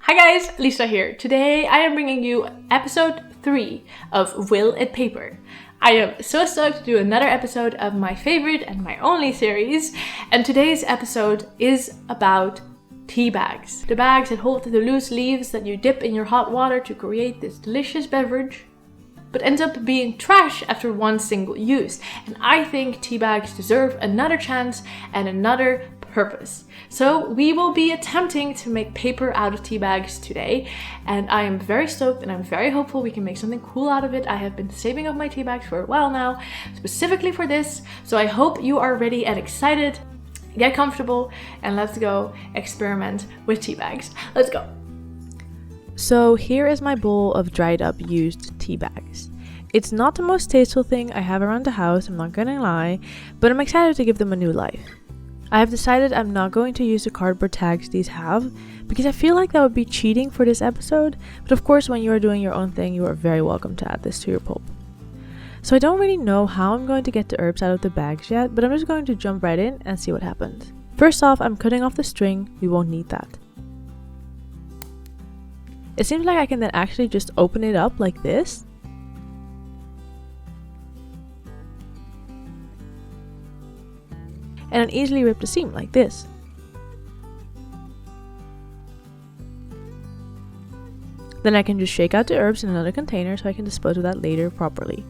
Hi guys, Lisa here. Today I am bringing you episode 3 of Will It Paper. I am so stoked to do another episode of my favorite and my only series, and today's episode is about tea bags. The bags that hold the loose leaves that you dip in your hot water to create this delicious beverage, but ends up being trash after one single use. And I think tea bags deserve another chance and another purpose. So we will be attempting to make paper out of tea bags today, and I am very stoked and I'm very hopeful we can make something cool out of it. I have been saving up my tea bags for a while now, specifically for this, so I hope you are ready and excited. Get comfortable and let's go experiment with tea bags. Let's go. So here is my bowl of dried up used tea bags. It's not the most tasteful thing I have around the house, I'm not gonna lie, but I'm excited to give them a new life. I have decided I'm not going to use the cardboard tags these have, because I feel like that would be cheating for this episode, but of course when you are doing your own thing you are very welcome to add this to your pulp. So I don't really know how I'm going to get the herbs out of the bags yet, but I'm just going to jump right in and see what happens. First off, I'm cutting off the string, we won't need that. It seems like I can then actually just open it up like this. And then easily rip the seam like this. Then I can just shake out the herbs in another container so I can dispose of that later properly.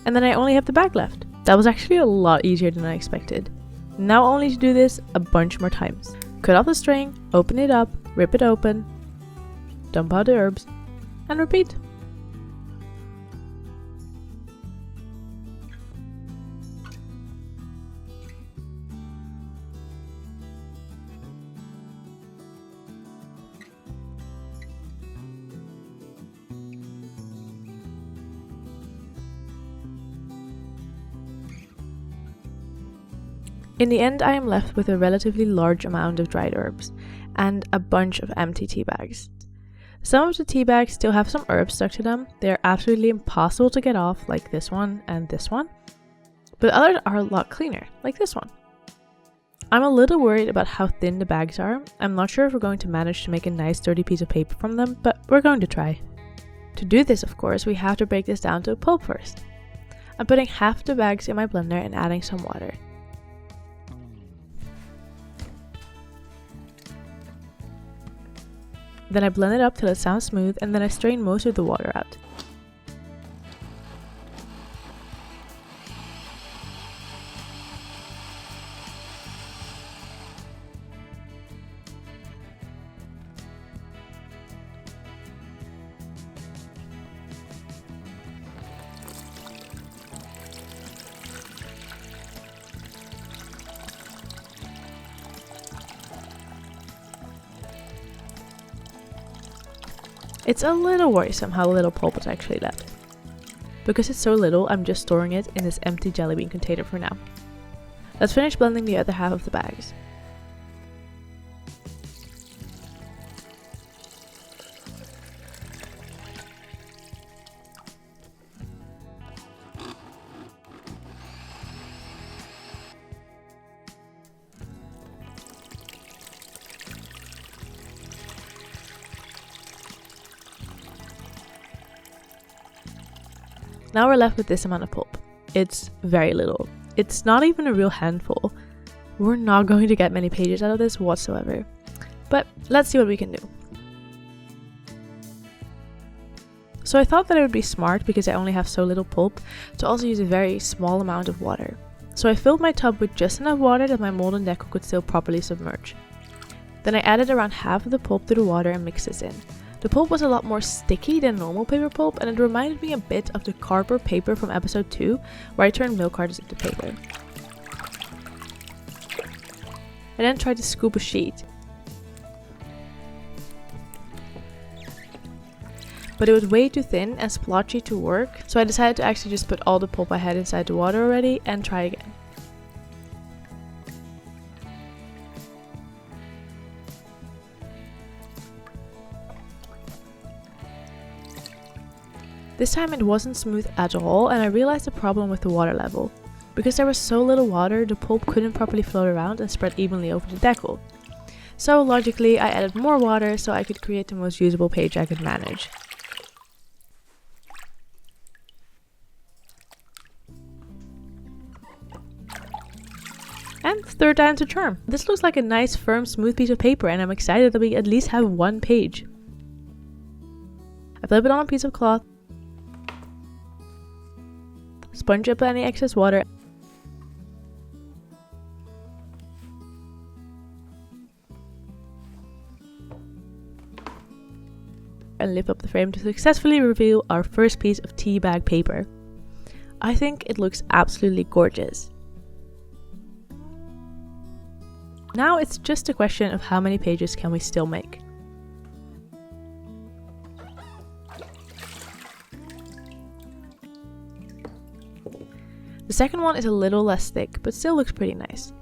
And then I only have the bag left. That was actually a lot easier than I expected. Now only to do this a bunch more times. Cut off the string, open it up, rip it open, dump out the herbs, and repeat. In the end, I am left with a relatively large amount of dried herbs and a bunch of empty tea bags. Some of the tea bags still have some herbs stuck to them. They are absolutely impossible to get off, like this one and this one. But others are a lot cleaner, like this one. I'm a little worried about how thin the bags are. I'm not sure if we're going to manage to make a nice sturdy piece of paper from them, but we're going to try. To do this, of course, we have to break this down to a pulp first. I'm putting half the bags in my blender and adding some water. Then I blend it up till it sounds smooth, and then I strain most of the water out. It's a little worrisome how little pulp is actually left. Because it's so little, I'm just storing it in this empty jelly bean container for now. Let's finish blending the other half of the bags. Now we're left with this amount of pulp. It's very little. It's not even a real handful. We're not going to get many pages out of this whatsoever. But let's see what we can do. So I thought that it would be smart, because I only have so little pulp, to also use a very small amount of water. So I filled my tub with just enough water that my mold and deckle could still properly submerge. Then I added around half of the pulp to the water and mixed this in. The pulp was a lot more sticky than normal paper pulp, and it reminded me a bit of the cardboard paper from episode 2, where I turned milk cartons into paper. I then tried to scoop a sheet, but it was way too thin and splotchy to work, so I decided to actually just put all the pulp I had inside the water already and try again. This time it wasn't smooth at all, and I realized the problem with the water level. Because there was so little water, the pulp couldn't properly float around and spread evenly over the deckle. So logically, I added more water so I could create the most usable page I could manage. And third time's a charm. This looks like a nice, firm, smooth piece of paper, and I'm excited that we at least have one page. I flip it on a piece of cloth, sponge up any excess water, and lift up the frame to successfully reveal our first piece of tea bag paper. I think it looks absolutely gorgeous. Now it's just a question of how many pages can we still make. The second one is a little less thick, but still looks pretty nice.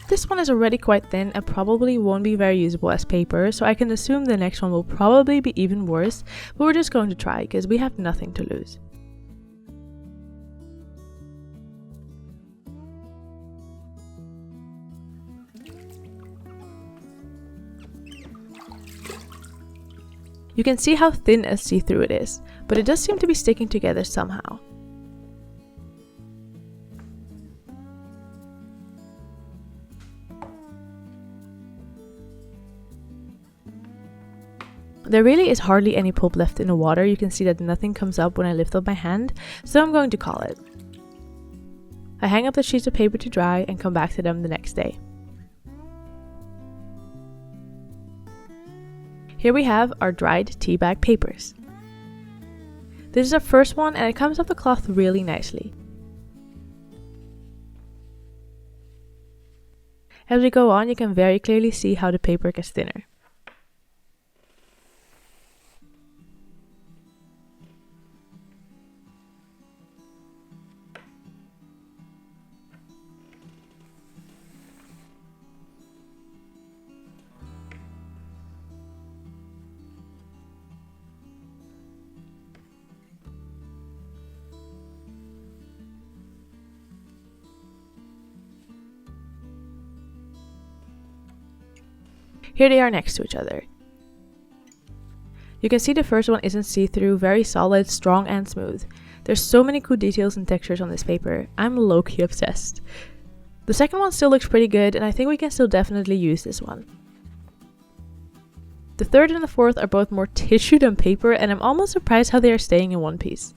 This one is already quite thin and probably won't be very usable as paper, so I can assume the next one will probably be even worse, but we're just going to try because we have nothing to lose. You can see how thin and see-through it is, but it does seem to be sticking together somehow. There really is hardly any pulp left in the water. You can see that nothing comes up when I lift up my hand, so I'm going to call it. I hang up the sheets of paper to dry and come back to them the next day. Here we have our dried tea bag papers. This is our first one and it comes off the cloth really nicely. As we go on, you can very clearly see how the paper gets thinner. Here they are next to each other. You can see the first one isn't see-through, very solid, strong and smooth. There's so many cool details and textures on this paper. I'm low-key obsessed. The second one still looks pretty good and I think we can still definitely use this one. The third and the fourth are both more tissue than paper and I'm almost surprised how they are staying in one piece.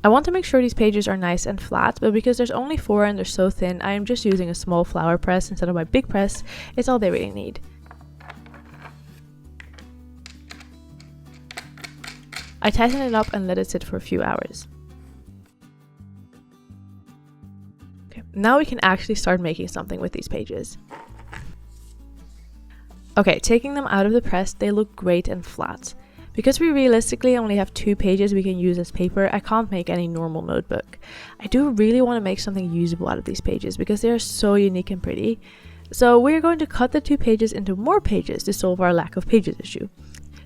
I want to make sure these pages are nice and flat, but because there's only 4 and they're so thin, I am just using a small flower press instead of my big press. It's all they really need. I tighten it up and let it sit for a few hours. Okay, now we can actually start making something with these pages. Okay, taking them out of the press, they look great and flat. Because we realistically only have 2 pages we can use as paper, I can't make any normal notebook. I do really want to make something usable out of these pages because they are so unique and pretty. So we're going to cut the 2 pages into more pages to solve our lack of pages issue.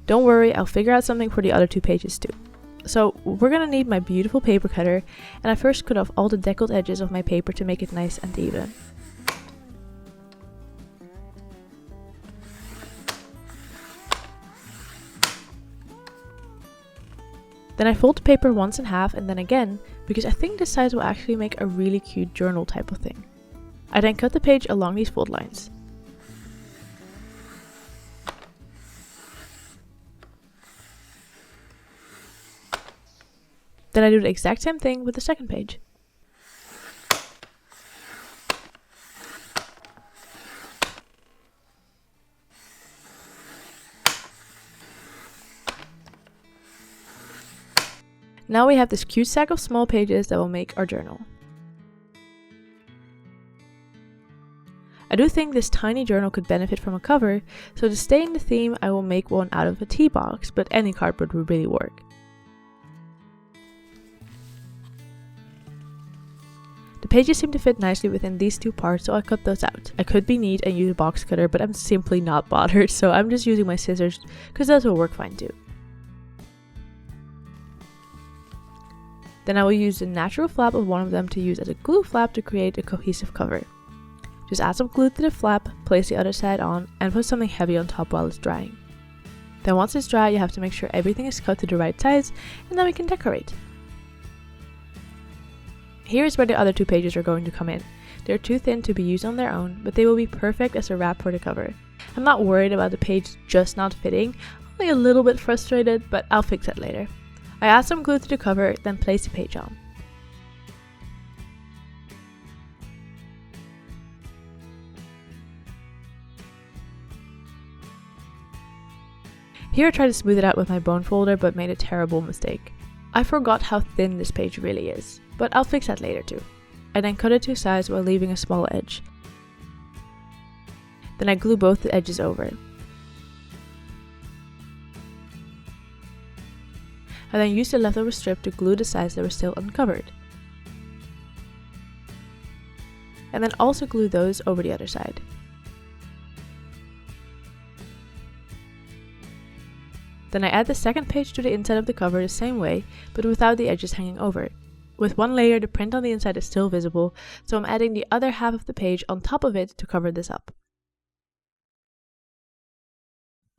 Don't worry, I'll figure out something for the other 2 pages too. So we're gonna need my beautiful paper cutter, and I first cut off all the deckled edges of my paper to make it nice and even. Then I fold the paper once in half and then again, because I think this size will actually make a really cute journal type of thing. I then cut the page along these fold lines. Then I do the exact same thing with the second page. Now we have this cute stack of small pages that will make our journal. I do think this tiny journal could benefit from a cover, so to stay in the theme I will make one out of a tea box, but any cardboard would really work. The pages seem to fit nicely within these two parts, so I cut those out. I could be neat and use a box cutter, but I'm simply not bothered, so I'm just using my scissors because those will work fine too. Then I will use the natural flap of one of them to use as a glue flap to create a cohesive cover. Just add some glue to the flap, place the other side on, and put something heavy on top while it's drying. Then once it's dry, you have to make sure everything is cut to the right size, and then we can decorate. Here is where the other two pages are going to come in. They're too thin to be used on their own, but they will be perfect as a wrap for the cover. I'm not worried about the page just not fitting, only a little bit frustrated, but I'll fix that later. I add some glue to the cover, then place the page on. Here I tried to smooth it out with my bone folder but made a terrible mistake. I forgot how thin this page really is, but I'll fix that later too. I then cut it to size while leaving a small edge. Then I glue both the edges over. I then used the leftover strip to glue the sides that were still uncovered. And then also glue those over the other side. Then I add the second page to the inside of the cover the same way, but without the edges hanging over. With one layer, the print on the inside is still visible, so I'm adding the other half of the page on top of it to cover this up.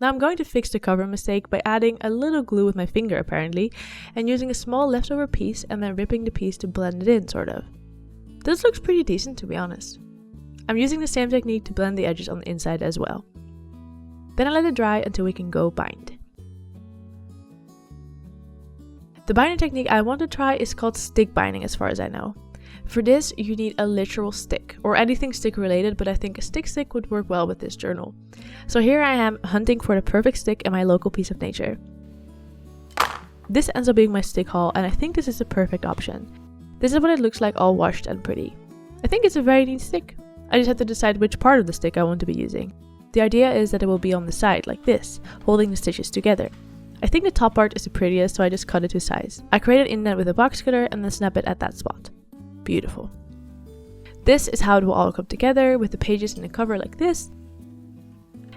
Now I'm going to fix the cover mistake by adding a little glue with my finger apparently, and using a small leftover piece and then ripping the piece to blend it in, sort of. This looks pretty decent, to be honest. I'm using the same technique to blend the edges on the inside as well. Then I let it dry until we can go bind. The binding technique I want to try is called stick binding as far as I know. For this you need a literal stick, or anything stick related, but I think a stick would work well with this journal. So here I am hunting for the perfect stick in my local piece of nature. This ends up being my stick haul, and I think this is the perfect option. This is what it looks like all washed and pretty. I think it's a very neat stick. I just have to decide which part of the stick I want to be using. The idea is that it will be on the side, like this, holding the stitches together. I think the top part is the prettiest, so I just cut it to size. I create an indent with a box cutter and then snap it at that spot. Beautiful. This is how it will all come together, with the pages in the cover like this,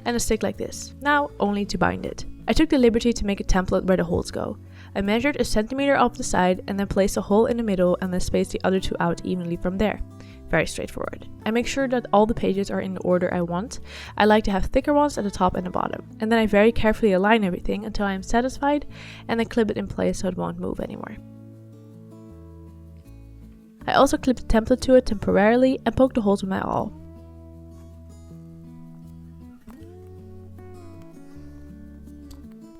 and a stick like this. Now, only to bind it. I took the liberty to make a template where the holes go. I measured 1 centimeter off the side and then placed a hole in the middle and then spaced the other two out evenly from there. Very straightforward. I make sure that all the pages are in the order I want. I like to have thicker ones at the top and the bottom. And then I very carefully align everything until I am satisfied and then clip it in place so it won't move anymore. I also clip the template to it temporarily and poke the holes with my awl.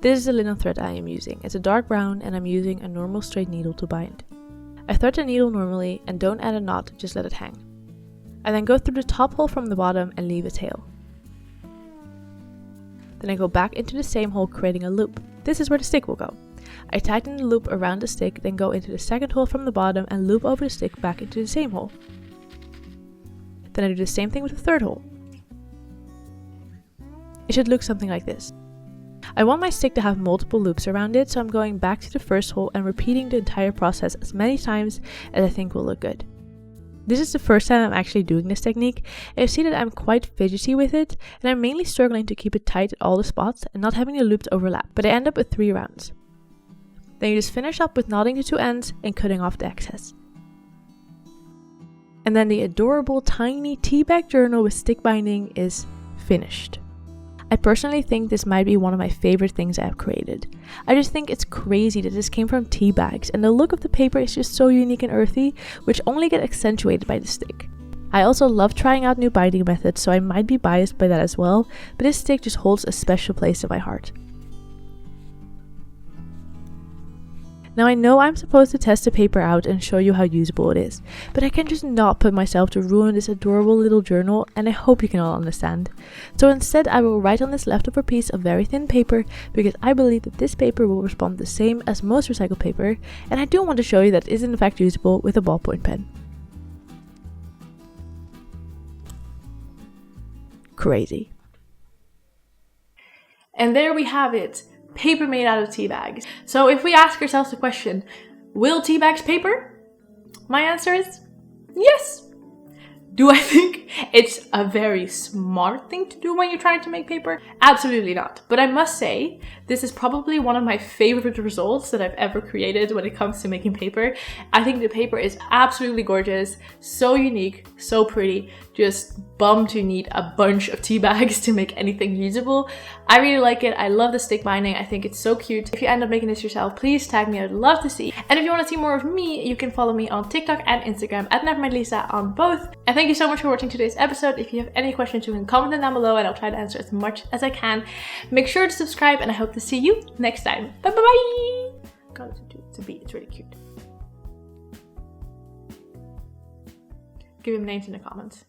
This is the linen thread I am using. It's a dark brown and I'm using a normal straight needle to bind. I thread the needle normally and don't add a knot, just let it hang. I then go through the top hole from the bottom and leave a tail. Then I go back into the same hole, creating a loop. This is where the stick will go. I tighten the loop around the stick, then go into the second hole from the bottom and loop over the stick back into the same hole. Then I do the same thing with the third hole. It should look something like this. I want my stick to have multiple loops around it, so I'm going back to the first hole and repeating the entire process as many times as I think will look good. This is the first time I'm actually doing this technique, and you see that I'm quite fidgety with it, and I'm mainly struggling to keep it tight at all the spots and not having the loops overlap, but I end up with 3 rounds. Then you just finish up with knotting the 2 ends and cutting off the excess. And then the adorable tiny tea bag journal with stick binding is finished. I personally think this might be one of my favorite things I've created. I just think it's crazy that this came from TEABAGS, and the look of the paper is just so unique and earthy, which only get accentuated by the stick. I also love trying out new binding methods, so I might be biased by that as well, but this stick just holds a special place in my heart. Now I know I'm supposed to test the paper out and show you how usable it is, but I can just not put myself to ruin this adorable little journal, and I hope you can all understand. So instead I will write on this leftover piece of very thin paper, because I believe that this paper will respond the same as most recycled paper, and I do want to show you that it is in fact usable with a ballpoint pen. crazy. And there we have it. Paper made out of tea bags. So if we ask ourselves the question, will tea bags paper? My answer is yes. Do I think it's a very smart thing to do when you're trying to make paper? Absolutely not. But I must say, this is probably one of my favorite results that I've ever created when it comes to making paper. I think the paper is absolutely gorgeous, so unique, so pretty. Just bummed you need a bunch of tea bags to make anything usable. I really like it. I love the stick binding. I think it's so cute. If you end up making this yourself, please tag me. I'd love to see. And if you want to see more of me, you can follow me on TikTok and Instagram at nevermindlisa on both. And thank you so much for watching today's episode. If you have any questions, you can comment them down below and I'll try to answer as much as I can. Make sure to subscribe and I hope to see you next time. Bye bye bye! God, it's a bee. It's really cute. Give him names in the comments.